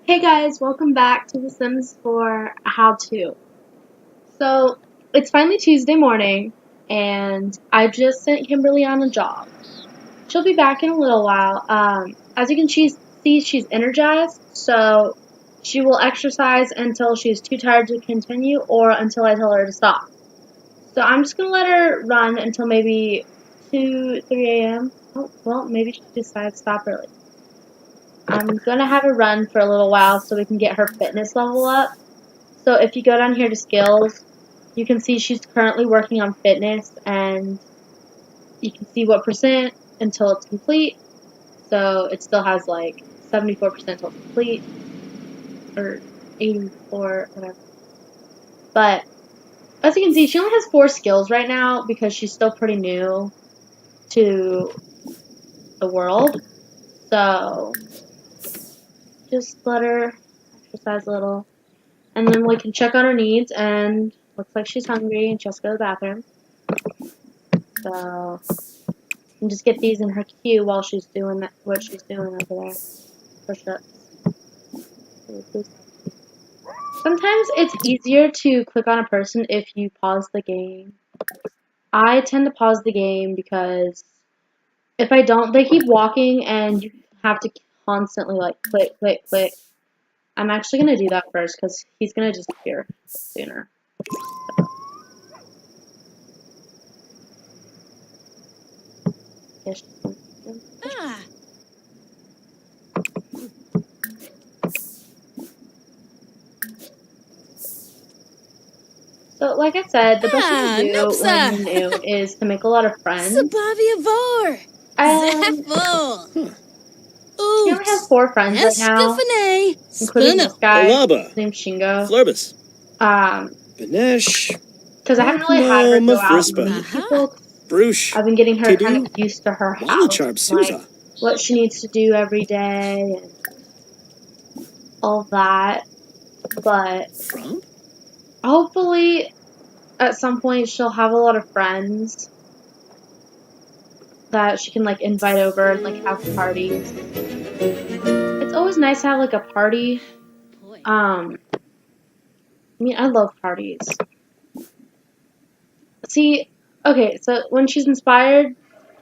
Hey guys, welcome back to The Sims 4 How To. So, it's finally Tuesday morning, and I just sent Kimberly on a job. She'll be back in a little while. As you can see, she's energized, so she will exercise until she's too tired to continue or until I tell her to stop. So, I'm just going to let her run until maybe 2, 3 a.m. Oh, well, maybe she decides to stop early. I'm going to have her run for a little while so we can get her fitness level up. So if you go down here to skills, you can see she's currently working on fitness, and you can see what percent until it's complete. So it still has like 74% until it's complete, or 84, whatever. But as you can see, she only has 4 skills right now because she's still pretty new to the world. So just let her exercise a little. And then we can check on her needs, and looks like she's hungry and she has to go to the bathroom. So and just get these in her queue while she's doing what she's doing over there. Push-ups. Sometimes it's easier to click on a person if you pause the game. I tend to pause the game because if I don't, they keep walking and you have to constantly like click, click, click. I'm actually going to do that first because he's going to disappear sooner. Ah. So, like I said, the best thing to do when you're Nupsa. new is to make a lot of friends. Sabavia vor. Um, Zaffel. she only has Oot. 4 friends right now, Escafane. including this Spuno. guy. Alaba. His name's Shingo. Flurbus. Because Benesh. I haven't really had her go out and Mafrispa. meet Aha. people. Brush. I've been getting her kind of Tidu. used to her house, Walicharb like Souza. what she needs to do every day and all that. But Frump? hopefully, at some point, she'll have a lot of friends that she can like invite over and like have parties. It's always nice to have like a party. Boy. I mean, I love parties. See, okay, so when she's inspired,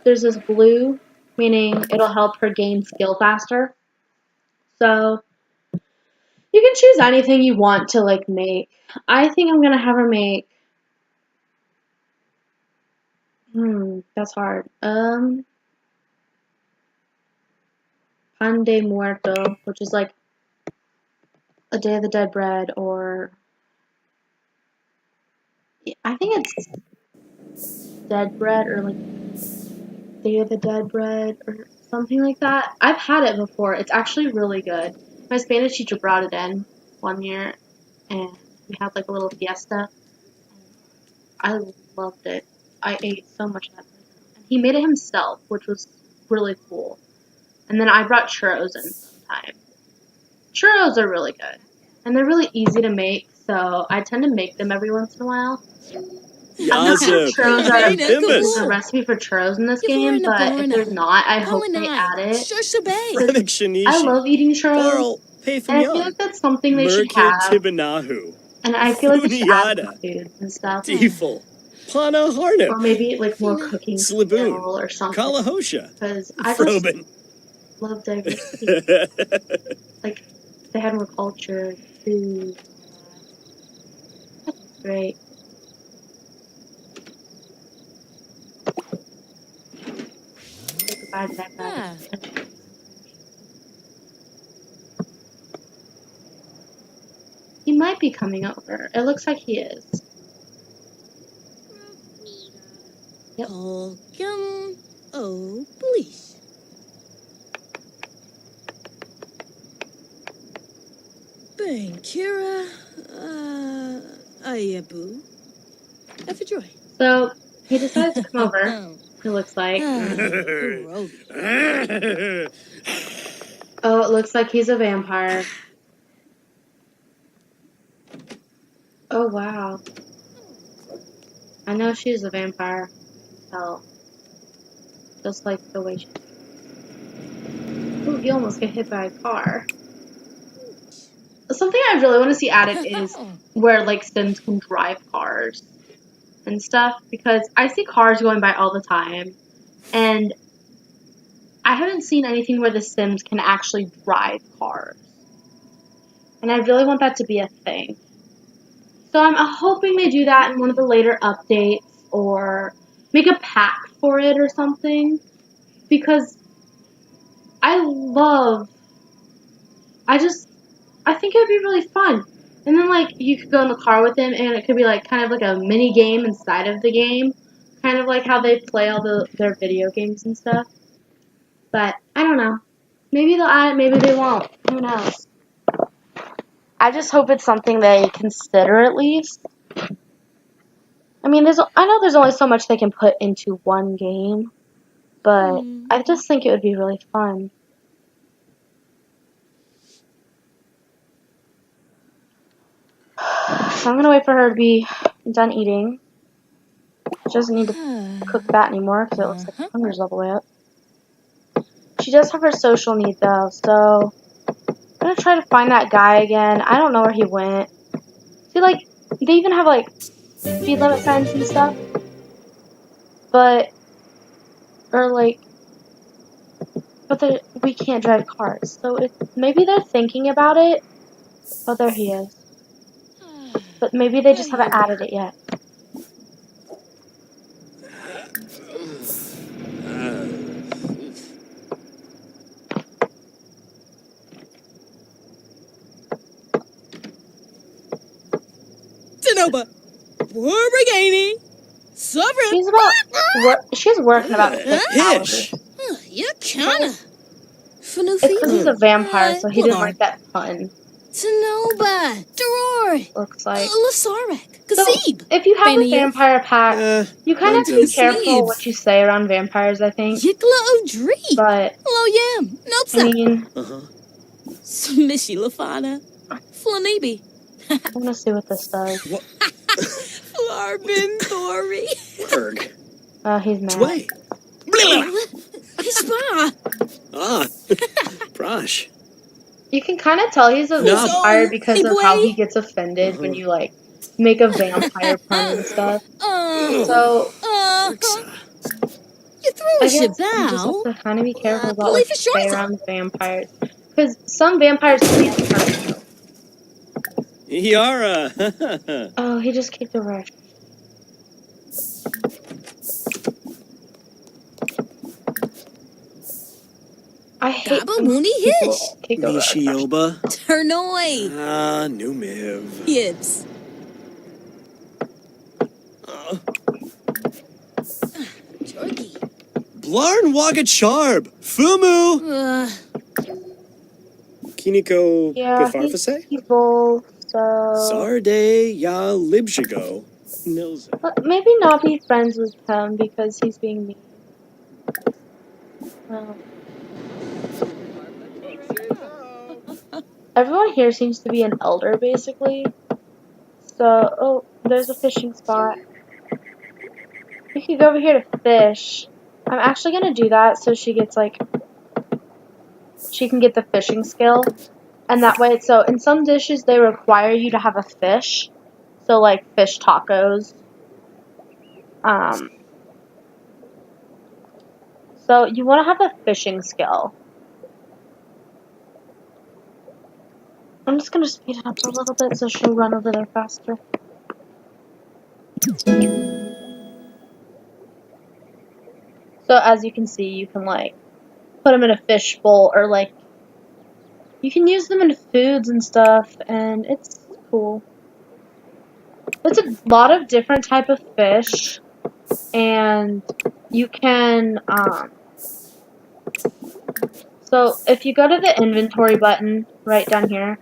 there's this blue, meaning it'll help her gain skill faster. So you can choose anything you want to like make. I think I'm gonna have her make. That's hard. Pan de Muerto, which is like a Day of the Dead bread, or I think it's dead bread or like Day of the Dead bread or something like that. I've had it before. It's actually really good. My Spanish teacher brought it in one year, and we had like a little fiesta. I loved it. I ate so much of that. And he made it himself, which was really cool. And then I brought churros in sometime. Churros are really good. And they're really easy to make, so I tend to make them every once in a while. I'm not sure if Yaza. churros are Hey, there's a Bimbus. recipe for churros in this game, Yavorna but if there's Borna. not, I hope they Polinai. add it. Shushabay. Renick I Shinishi. love eating churros, Barl. Pay from and I feel like Yon. that's something they should Merkid have. Tibanahu. And I feel like they should add more Funiata. foods and stuff. Tiefel. Pana Or Harnip. maybe like more Fina. cooking Sliboon. skill or something. Kalahosha. Because I just Frobin. love diversity. Like, they had more culture, food. That's great. Say goodbye to that guy. Ah. He might be coming over. It looks like he is. Yep. Holcum. Oh, please. Bankira. Ayabu. Effajoy. So, he decided to come over, it looks like. Oh, it looks like he's a vampire. Oh, wow. I know she's a vampire. Tell. Just like the way she... Ooh, he almost got hit by a car. something I really want to see added is where like Sims can drive cars and stuff, because I see cars going by all the time, and I haven't seen anything where the Sims can actually drive cars. And I really want that to be a thing. So I'm hoping they do that in one of the later updates or make a pack for it or something. Because I love, I just, I think it would be really fun. And then like you could go in the car with him and it could be like kind of like a mini game inside of the game. Kind of like how they play all their video games and stuff. But I don't know. Maybe they'll add it, maybe they won't. Who knows? I just hope it's something they consider at least. I mean, I know there's only so much they can put into one game, but I just think it would be really fun. So I'm gonna wait for her to be done eating. She doesn't need to cook that anymore because it looks like her hunger's all the way up. She does have her social need though, so I'm gonna try to find that guy again. I don't know where he went. See, like, they even have like speed limit signs and stuff, but we can't drive cars. So maybe they're thinking about it. Oh, there he is. But maybe they just haven't added it yet. Tanoba. Warbrigani. She's working about 6 hours. Ish. You kinda. It's because he's a vampire, so he didn't like that pun. Tanoba. Doror. Looks like. Lasarek. So, Kasib. if you have a vampire pack, you kind of have to be careful what you say around vampires, I think. Yikla O'Dree. But, Hello, Yam. I mean, Smishy Lafana. Flanibi. I want to see what this does. Flarbin Thori. Berg. Oh, he's mad. Sway. Spa. Ah. Prosh. You can kind of tell he's a vampire because of how he gets offended when you, like, make a vampire pun and stuff. So, You throw I a guess you just have to kind of be careful about what you say around vampires. Because some vampires can't hurt you. Yara. Oh, he just kicked a rush. I hate when people kick a rush. Mishioba. Ternoi. Ah, Numiv. Yibs. Jorky. Blarn Wagat Fumu. Kiniko Yeah, Gafarfase? he's bold, so... Sarde Ya Libshigo. Nilza. But maybe not be friends with him because he's being mean. Everyone here seems to be an elder, basically. So, oh, there's a fishing spot. We could go over here to fish. I'm actually gonna do that so she gets, like... She can get the fishing skill. And that way, so in some dishes, they require you to have a fish. So, like, fish tacos. So, you want to have a fishing skill. I'm just going to speed it up a little bit so she'll run over there faster. So, as you can see, you can, like, put them in a fish bowl or, like, you can use them in foods and stuff, and it's cool. It's a lot of different type of fish, and you can, so if you go to the inventory button right down here,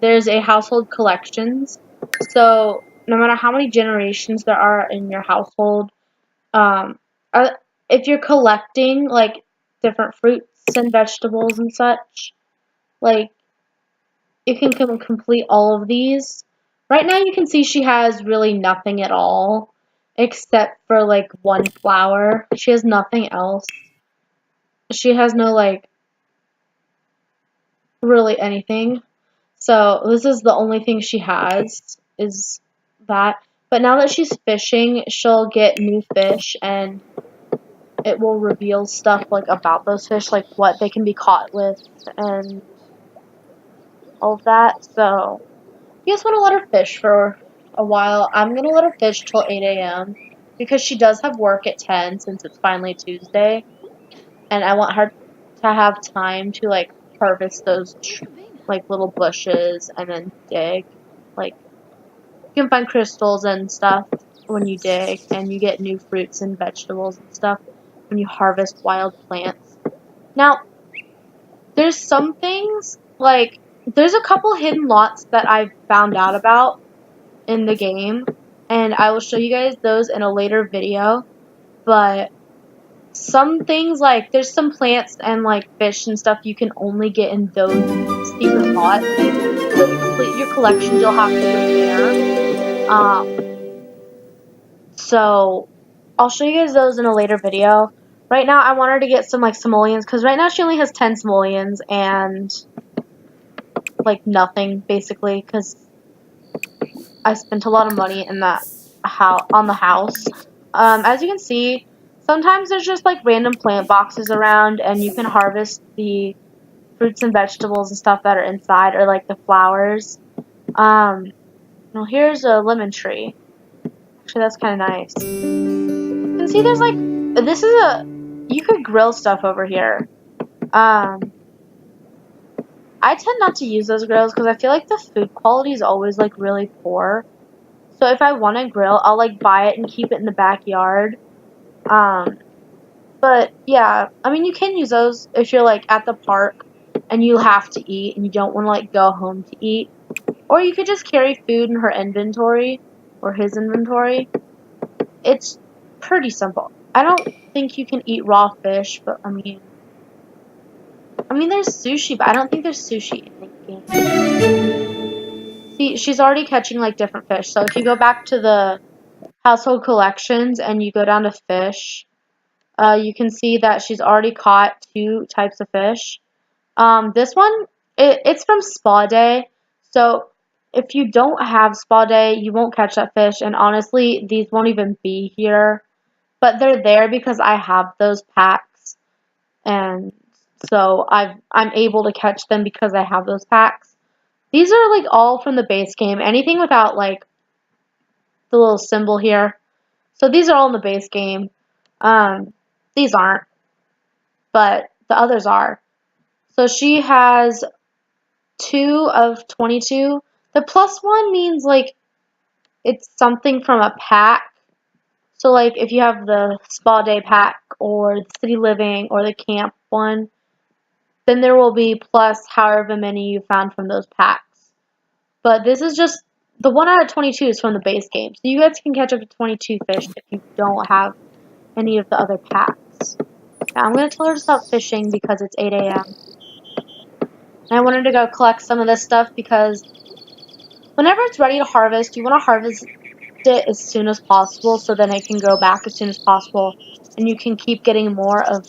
there's a household collections. So no matter how many generations there are in your household, if you're collecting like different fruits and vegetables and such, like you can complete all of these. Right now you can see she has really nothing at all except for like one flower. She has nothing else. She has no like really anything. So this is the only thing she has, is that. But now that she's fishing, she'll get new fish, and it will reveal stuff like about those fish, like what they can be caught with and all of that. So you just want to let her fish for a while. I'm gonna let her fish till 8 a.m. because she does have work at 10 since it's finally Tuesday, and I want her to have time to like harvest those like little bushes and then dig. Like you can find crystals and stuff when you dig, and you get new fruits and vegetables and stuff when you harvest wild plants. Now, there's some things like there's a couple hidden lots that I've found out about in the game, and I will show you guys those in a later video. But some things like there's some plants and like fish and stuff you can only get in those secret lots. So to complete your collections, you'll have to go there. So I'll show you guys those in a later video. Right now, I want her to get some like simoleons because right now she only has 10 simoleons and like nothing basically because I spent a lot of money in that on the house. As you can see, sometimes there's just like random plant boxes around, and you can harvest the fruits and vegetables and stuff that are inside, or like the flowers. Well, here's a lemon tree. Actually, that's kind of nice. You can see there's like you could grill stuff over here. I tend not to use those grills because I feel like the food quality is always like really poor. So if I want to grill, I'll like buy it and keep it in the backyard. But yeah, I mean you can use those if you're like at the park and you have to eat and you don't want to like go home to eat. Or you could just carry food in her inventory or his inventory. It's pretty simple. I don't think you can eat raw fish, but I mean there's sushi, but I don't think there's sushi in the game. See, she's already catching like different fish. So if you go back to the household collections and you go down to fish, you can see that she's already caught 2 types of fish. This one, it's from Spa Day, so if you don't have Spa Day, you won't catch that fish, and honestly, these won't even be here, but they're there because I have those packs, and so I'm able to catch them because I have those packs. These are like all from the base game, anything without like the little symbol here. So these are all in the base game. These aren't, but the others are. So she has 2 of 22. The plus 1 means like it's something from a pack. So like if you have the spa day pack or the city living or the camp one, then there will be plus however many you found from those packs. But this is just the 1 out of 22 is from the base game. So you guys can catch up to 22 fish if you don't have any of the other packs. Now I'm going to tell her to stop fishing because it's 8 a.m. And I wanted to go collect some of this stuff because whenever it's ready to harvest, you want to harvest it as soon as possible so then it can go back as soon as possible and you can keep getting more of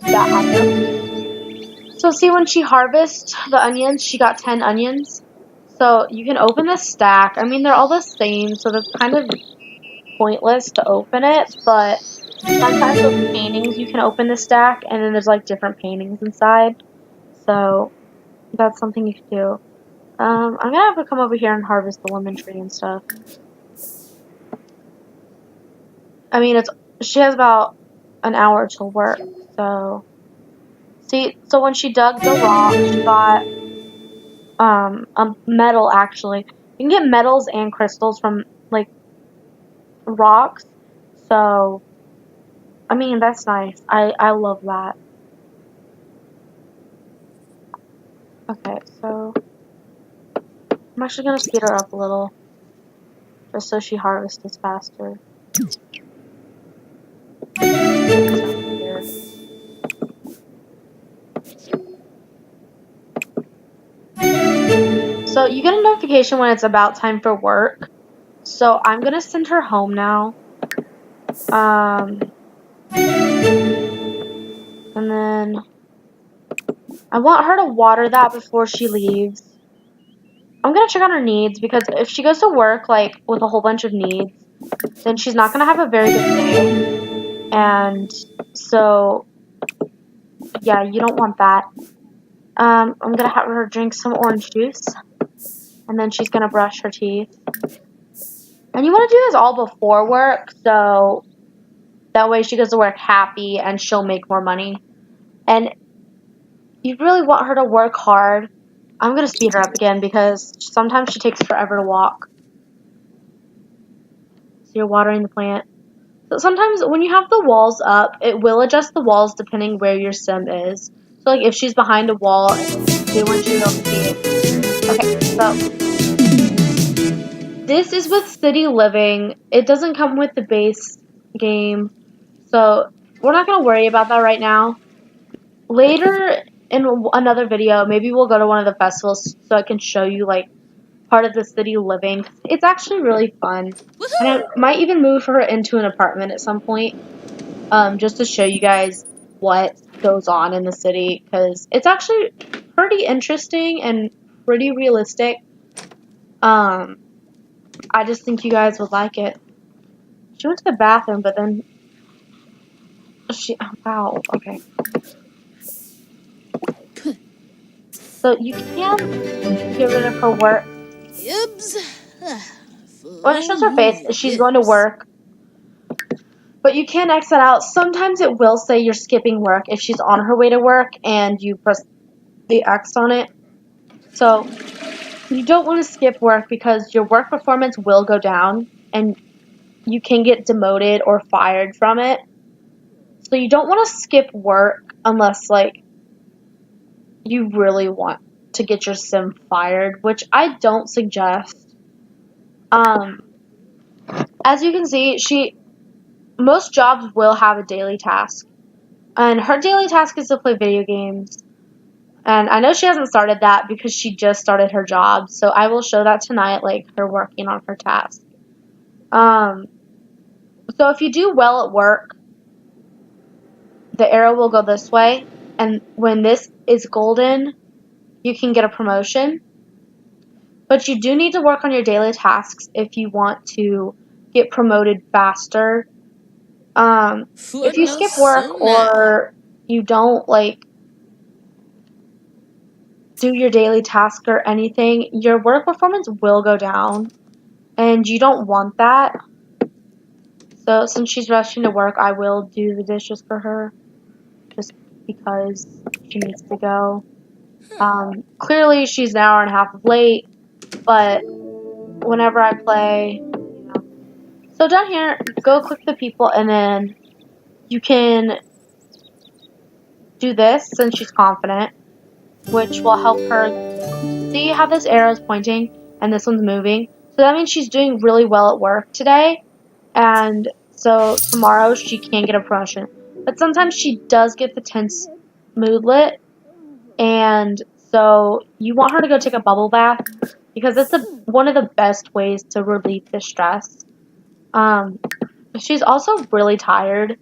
that item. So see, when she harvests the onions, she got 10 onions. So you can open the stack. I mean, they're all the same, so that's kind of pointless to open it, but sometimes with paintings you can open the stack and then there's like different paintings inside. So that's something you can do. I'm gonna have to come over here and harvest the lemon tree and stuff. I mean, she has about an hour till work, so see, so when she dug the rock, she got a metal actually. You can get metals and crystals from like rocks, so I mean that's nice. I love that. Okay, so I'm actually gonna speed her up a little, just so she harvests faster. Here. So you get a notification when it's about time for work. So I'm gonna send her home now. And then I want her to water that before she leaves. I'm gonna check on her needs because if she goes to work like with a whole bunch of needs, then she's not gonna have a very good day. And so, yeah, you don't want that. I'm gonna have her drink some orange juice, and then she's gonna brush her teeth. And you want to do this all before work, so that way she goes to work happy and she'll make more money. And you really want her to work hard. I'm gonna speed her up again because sometimes she takes forever to walk. So you're watering the plant. So sometimes when you have the walls up, it will adjust the walls depending where your sim is. So like if she's behind a wall, they want you to be able to see it. Okay, so this is with City Living. It doesn't come with the base game, so we're not gonna worry about that right now. Later in another video, maybe we'll go to one of the festivals so I can show you like part of the City Living. It's actually really fun, and I might even move her into an apartment at some point. Just to show you guys what goes on in the city, because it's actually pretty interesting and pretty realistic. I just think you guys would like it. She went to the bathroom, but then wow, okay. So you can get rid of her work. Gibbs. When it shows her face, she's going to work. But you can exit out. Sometimes it will say you're skipping work if she's on her way to work and you press the X on it. So you don't want to skip work because your work performance will go down and you can get demoted or fired from it. So you don't want to skip work unless like you really want to get your sim fired, which I don't suggest. As you can see, most jobs will have a daily task. And her daily task is to play video games. And I know she hasn't started that because she just started her job. So I will show that tonight, like her working on her task. So if you do well at work, the arrow will go this way. And when this is golden, you can get a promotion. But you do need to work on your daily tasks if you want to get promoted faster. If you skip work or you don't like do your daily task or anything, your work performance will go down, and you don't want that. So since she's rushing to work, I will do the dishes for her, just because she needs to go. Clearly she's an hour and a half late, but whenever I play, you know. So down here, go click the people, and then you can do this since she's confident, which will help her. See how this arrow is pointing and this one's moving? So that means she's doing really well at work today, and so tomorrow she can get a promotion. But sometimes she does get the tense moodlet, and so you want her to go take a bubble bath because it's one of the best ways to relieve the stress. She's also really tired.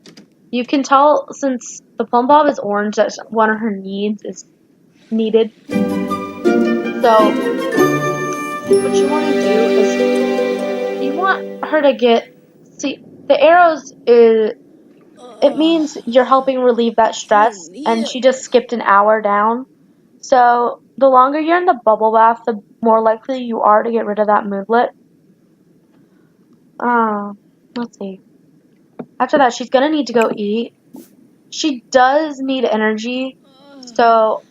You can tell since the plum bob is orange that one of her needs is needed. So what you want to do is you want her to see the arrows is it means you're helping relieve that stress, and she just skipped an hour down. So the longer you're in the bubble bath, the more likely you are to get rid of that moodlet. Let's see. After that, she's gonna need to go eat. She does need energy, so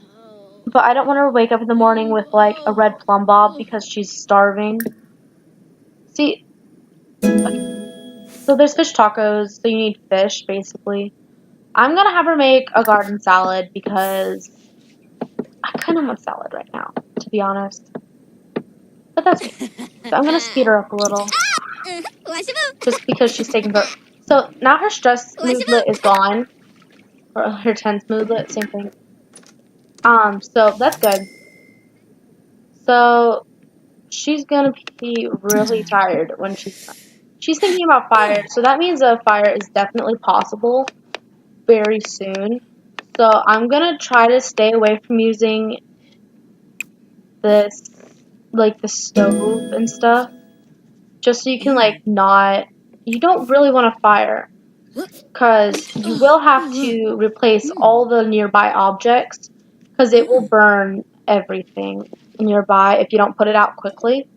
but I don't want her to wake up in the morning with like a red plum bob because she's starving. See, so there's fish tacos, so you need fish basically. I'm gonna have her make a garden salad because I kind of want salad right now, to be honest. But that's me. So I'm gonna speed her up a little, just because she's taking her. So now her stress moodlet is gone, or her tense moodlet, same thing. So that's good. So she's gonna be really tired when she's done. She's thinking about fire, so that means a fire is definitely possible very soon. So I'm gonna try to stay away from using this like the stove and stuff, just so you can like not. You don't really want to fire, because you will have to replace all the nearby objects, because it will burn everything nearby if you don't put it out quickly.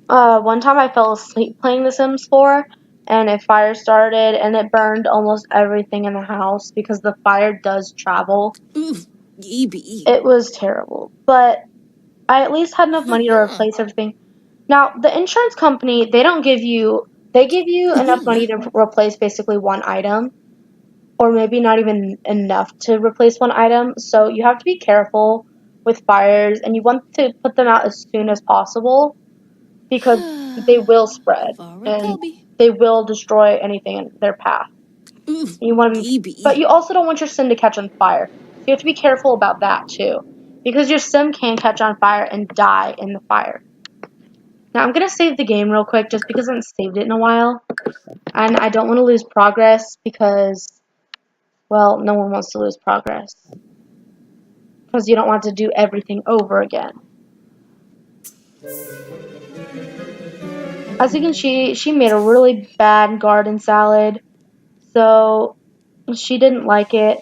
One time I fell asleep playing The Sims 4, and a fire started, and it burned almost everything in the house because the fire does travel. It was terrible, but I at least had enough money to replace everything. Now, the insurance company, they give you enough money to replace basically one item, or maybe not even enough to replace one item, so you have to be careful with fires, and you want to put them out as soon as possible, because they will spread, and they will destroy anything in their path. You want to be, but you also don't want your sim to catch on fire. So you have to be careful about that too, because your sim can catch on fire and die in the fire. Now I'm gonna save the game real quick just because I haven't saved it in a while, and I don't want to lose progress because, well, no one wants to lose progress because you don't want to do everything over again. As you can see, she made a really bad garden salad, so she didn't like it.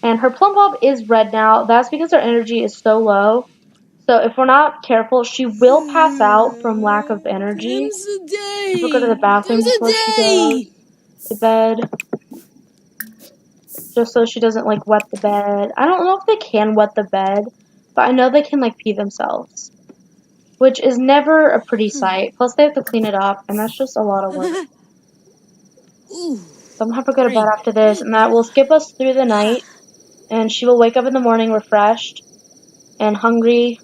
And her plum bob is red now. That's because her energy is so low. So if we're not careful, she will pass out from lack of energy. We'll go to the bathroom before she goes to bed, just so she doesn't like wet the bed. I don't know if they can wet the bed, but I know they can like pee themselves, which is never a pretty sight. Plus they have to clean it up, and that's just a lot of work. So I'm gonna have to go to bed after this, and that will skip us through the night. And she will wake up in the morning refreshed and hungry,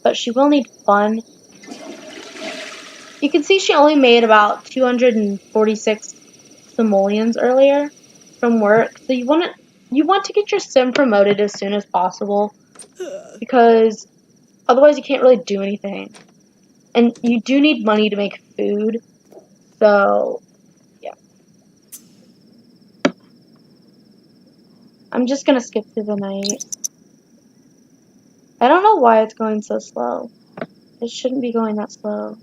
but she will need fun. You can see she only made about 246 simoleons earlier from work. So you want to get your sim promoted as soon as possible, because otherwise you can't really do anything. And you do need money to make food. So yeah. I'm just gonna skip through the night. I don't know why it's going so slow. It shouldn't be going that slow.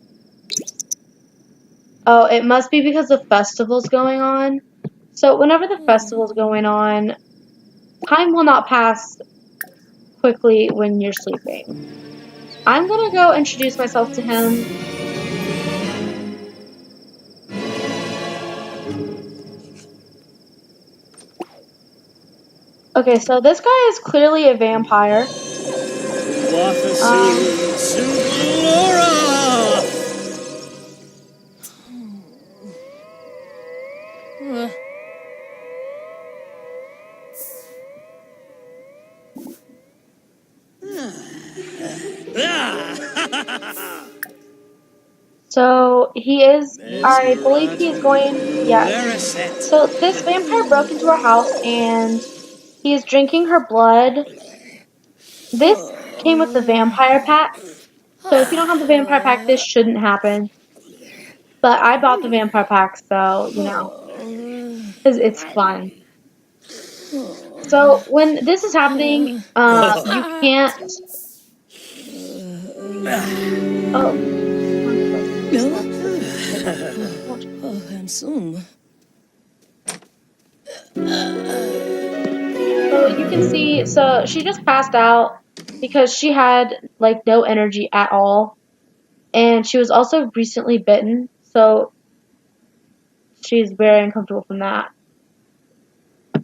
Oh, it must be because the festival's going on. So whenever the festival's going on, time will not pass quickly when you're sleeping. I'm gonna go introduce myself to him. Okay, so this guy is clearly a vampire. So he is, I believe he is going, yeah. So this vampire broke into our house and he is drinking her blood. This came with the vampire pack. So if you don't have the vampire pack, this shouldn't happen. But I bought the vampire pack, so, you know, because it's fun. So when this is happening, you can't. Oh, Handsome. so you can see. So she just passed out because she had like no energy at all, and she was also recently bitten, so she's very uncomfortable from that.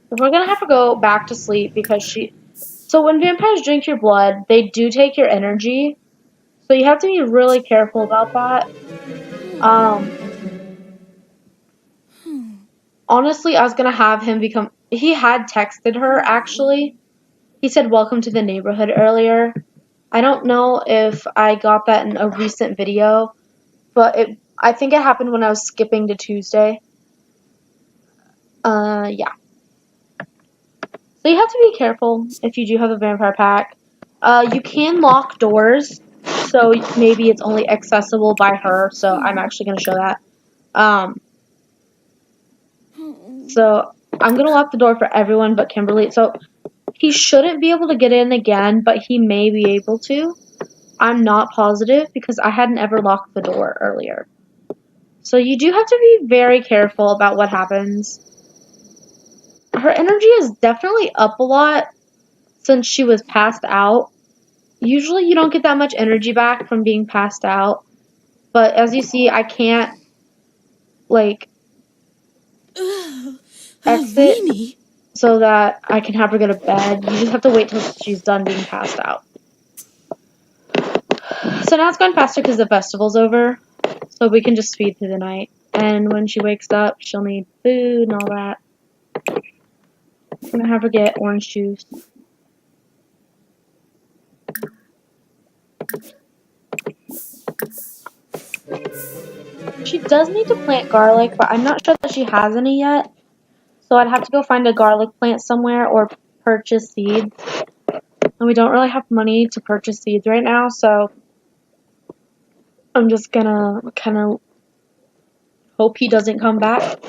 We're gonna have to go back to sleep because she. So when vampires drink your blood, they do take your energy. So you have to be really careful about that. Honestly, I was gonna have him become. He had texted her actually. He said welcome to the neighborhood earlier. I don't know if I got that in a recent video, but I think it happened when I was skipping to Tuesday. Yeah. So you have to be careful if you do have a vampire pack. You can lock doors, so maybe it's only accessible by her. So I'm actually gonna show that. So I'm gonna lock the door for everyone but Kimberly. So he shouldn't be able to get in again, but he may be able to. I'm not positive because I hadn't ever locked the door earlier. So you do have to be very careful about what happens. Her energy is definitely up a lot since she was passed out. Usually you don't get that much energy back from being passed out. But as you see, I can't, like, exit Weenie. so that I can have her go to bed. You just have to wait till she's done being passed out. So now it's going faster because the festival's over. So we can just speed through the night. And when she wakes up, she'll need food and all that. I'm gonna have her get orange juice. She does need to plant garlic, but I'm not sure that she has any yet. So I'd have to go find a garlic plant somewhere or purchase seeds. And we don't really have money to purchase seeds right now, so I'm just gonna kind of hope he doesn't come back.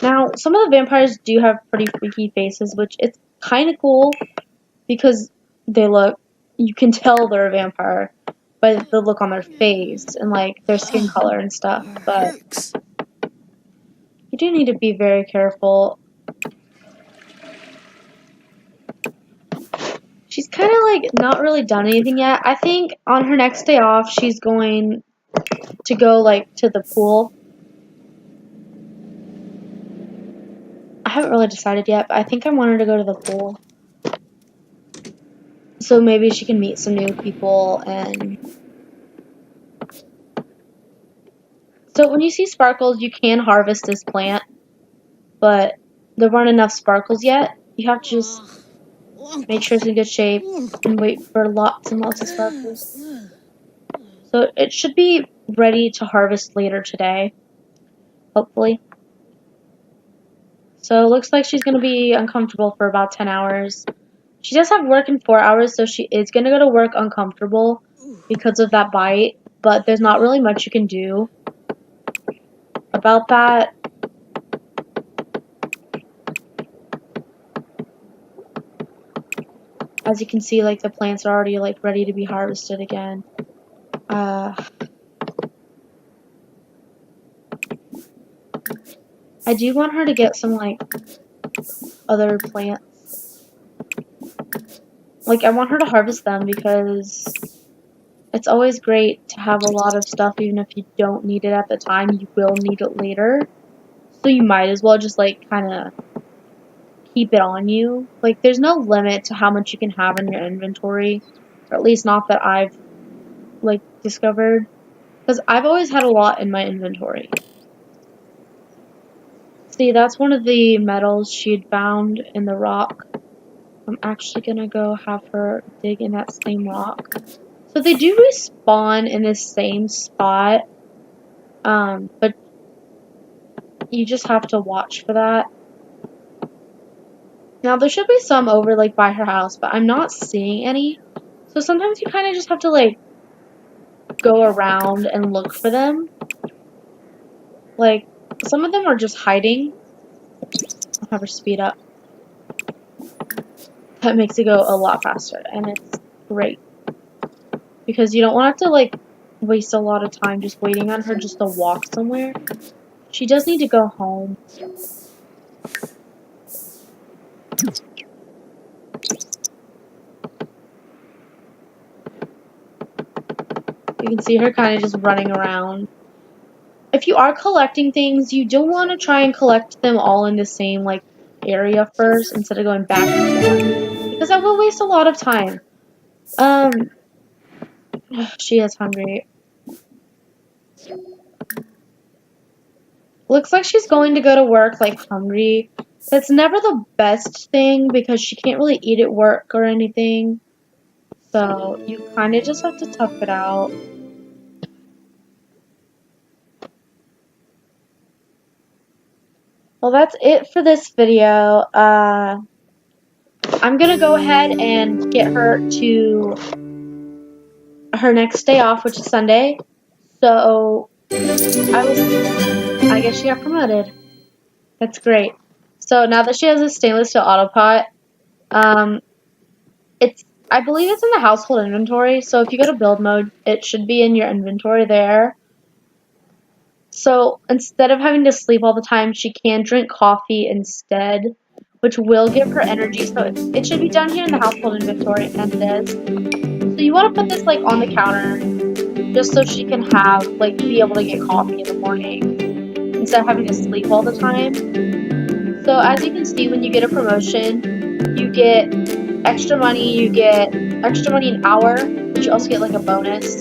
Now, some of the vampires do have pretty freaky faces, which it's kind of cool because you can tell they're a vampire by the look on their face and like their skin color and stuff, but Hurts. you do need to be very careful. She's kind of like not really done anything yet. I think on her next day off, she's going to go like to the pool. I haven't really decided yet, but I think I want her to go to the pool. So maybe she can meet some new people. And so when you see sparkles, you can harvest this plant, but there aren't enough sparkles yet. You have to just make sure it's in good shape and wait for lots and lots of sparkles. So it should be ready to harvest later today, hopefully. So it looks like she's going to be uncomfortable for about 10 hours. She does have work in 4 hours, so she is going to go to work uncomfortable because of that bite, but there's not really much you can do about that. As you can see, like, the plants are already, like, ready to be harvested again. I do want her to get some, like, other plants. Like, I want her to harvest them because it's always great to have a lot of stuff, even if you don't need it at the time, you will need it later. So you might as well just, like, kind of keep it on you. Like, there's no limit to how much you can have in your inventory, or at least not that I've, like, discovered. Because I've always had a lot in my inventory. See, that's one of the metals she'd found in the rock. I'm actually gonna go have her dig in that same rock. So they do respawn in this same spot, but you just have to watch for that. Now, there should be some over, like, by her house, but I'm not seeing any. So sometimes you kind of just have to, like, go around and look for them. Like, some of them are just hiding. I'll have her speed up. That makes it go a lot faster, and it's great. Because you don't want to have to, like, waste a lot of time just waiting on her just to walk somewhere. She does need to go home. You can see her kind of just running around. If you are collecting things, you do want to try and collect them all in the same, like, area first instead of going back and forth. Because that will waste a lot of time. She is hungry. Looks like she's going to go to work, like, hungry. That's never the best thing because she can't really eat at work or anything. So you kind of just have to tough it out. Well, that's it for this video. I'm gonna go ahead and get her to her next day off, which is Sunday. So I guess she got promoted. That's great. So now that she has a stainless steel auto pot, it's I believe it's in the household inventory, so if you go to build mode, it should be in your inventory there. So instead of having to sleep all the time, she can drink coffee instead, which will give her energy. So it should be down here in the household inventory and this. So you want to put this like on the counter just so she can have like be able to get coffee in the morning instead of having to sleep all the time. So as you can see, when you get a promotion, you get extra money. You get extra money an hour, but you also get like a bonus.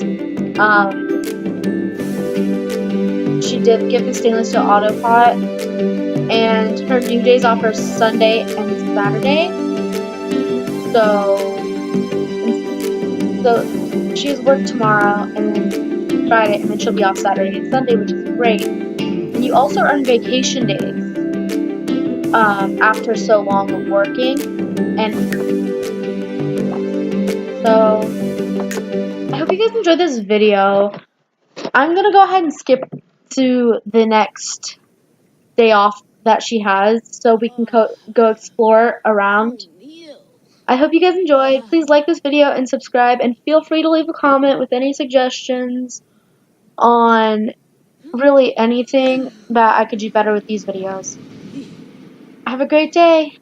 She did get the stainless steel auto pot, and her new days off are Sunday and Saturday. So she has work tomorrow and then Friday, and then she'll be off Saturday and Sunday, which is great. And you also earn vacation days after so long of working. And so I hope you guys enjoyed this video. I'm gonna go ahead and skip to the next day off that she has so we can go explore around. I hope you guys enjoyed. Please like this video and subscribe, and feel free to leave a comment with any suggestions on really anything that I could do better with these videos. Have a great day.